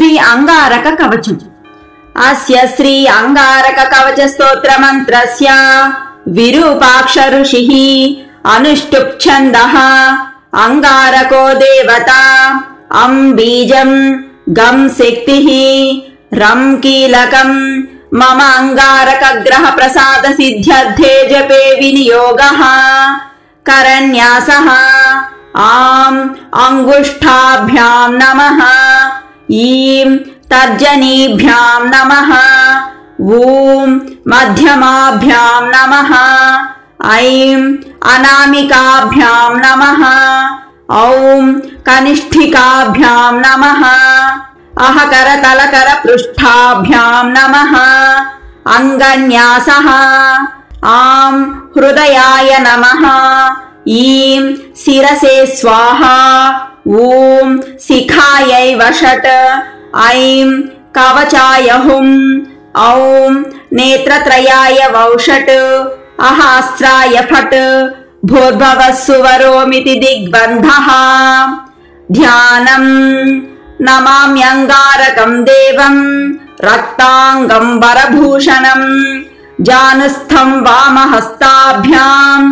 శ్రీ అంగారక కవచం. అస్య శ్రీ అంగారక కవచ స్తోత్ర మంత్రస్య విరూపాక్ష ఋషిః అనుష్టుప్ ఛందః అంగారకో దేవతా అం బీజం గం శక్తిః రం కీలకం మమ అంగారక గ్రహ ప్రసాద సిద్ధ్యర్థే జపే వినియోగః కరన్యాసః ఆం అంగుష్ఠాభ్యాం నమః ఈం తర్జనీభ్యాం నమః ఓం మధ్యమాభ్యాం నమః ఐం అనామికాభ్యాం నమః ఔం కనిష్ఠికాభ్యాం నమః అహకర తలకర పృష్ఠాభ్యాం నమః అంగన్యాసః ఆం హృదయాయ నమః ఈం శిరసే స్వాహా ఓం శిఖాయై వషట్ ఐం కవచాయ హుం ఔం నేత్రత్రయాయ వౌషట్ అహాస్త్రాయ ఫట్ భూర్భవస్సువరోమితి దిగ్బంధః ధ్యానం నమామ్యంగారకం దేవం రక్తాంగం వరభూషణం జానుస్థం వామహస్తాభ్యాం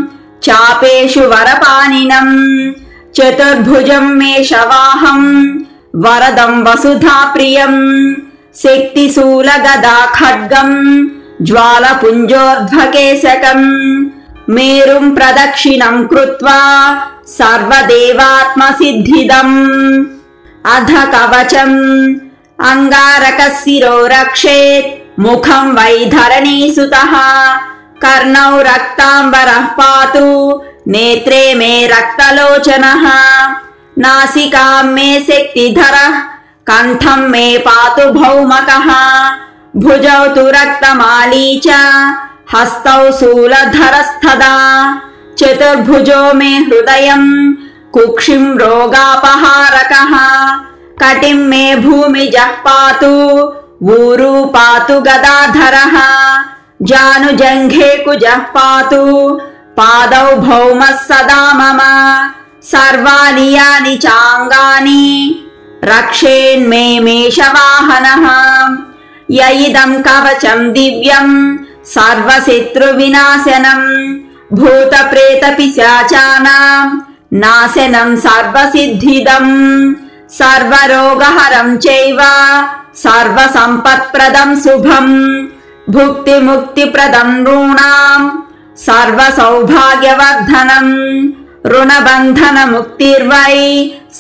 చాపేషు వరపానినం చతుర్భుజం మేషవాహం వరదం వసుధా ప్రియం శక్తిశూల గదా ఖడ్గం జ్వాలపుంజోర్ధ్వకేశకం మేరుం ప్రదక్షిణం కృత్వా సర్వదేవాత్మసిద్ధిదం అధ కవచం అంగారకశిరో రక్షేత్ ముఖం వైధరణీసుతః కర్ణౌ రక్తాంబరః పాతు నేత్రే మే రక్తలోచనః నాసికాం మే శక్తిధరః కంఠం మే పాతు భౌమకః భుజౌ తు రక్తమాలీ చ హస్తౌ శూలధరస్తదా చతుర్భుజో మే హృదయం కుక్షిం రోగాపహారకః కటిం మే భూమిజః పాతు ఊరు పాతు గదాధరః జానుజంఘే కుజః పాతు పాదౌ భౌమః సదా మమ సర్వాణి యాని చాంగాని రక్షేన్మే మేషవాహనః య ఇదం కవచం దివ్యం సర్వశత్రువినాశనం భూతప్రేత పిశాచానాం నాశనం సర్వసిద్ధిదం సర్వరోగహరం చైవ సర్వసంపత్ప్రదం శుభం భుక్తిముక్తిప్రదం నృణాం సర్వసౌభాగ్యవర్ధనం రుణబంధనముక్తిర్వై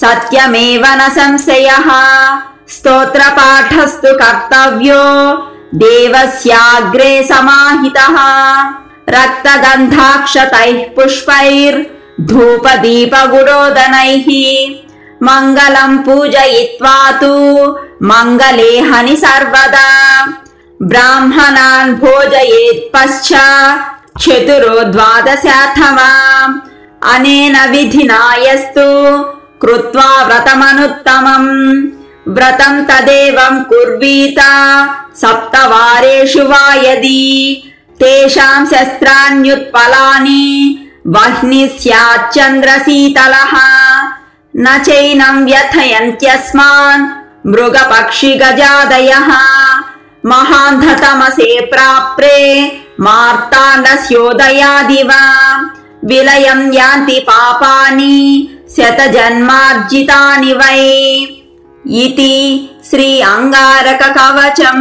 సత్యమేవ న సంశయః స్తోత్రపాఠస్తు కర్తవ్యో దేవస్యాగ్రే సమాహితః రక్తగంధాక్షతైః పుష్పైర్ ధూపదీపగురోదనైః మంగళం పూజయిత్వా తు మంగళే హని సర్వదా బ్రాహ్మణాన్ భోజయేత్ పశ్చాత్ చతురో ద్వాదశాథమా అనేన విధినాయస్తు కృత్వా వ్రతమనుత్తమం వ్రతం తదేవం కుర్వీత సప్తవారేషు వా యది తేషాం శస్త్రాణ్యుత్పలాని వహ్ని స్యాచ్చంద్రశీతలః న చైనం వ్యథయంత్యస్మాన్ మృగపక్షి గజాదయః మహాంధతమసే ప్రాప్రే మార్తాండస్యోదయాదివ విలయం యాంతి పాపాని శతజన్మార్జితాని వై ఇతి శ్రీ అంగారక కవచం.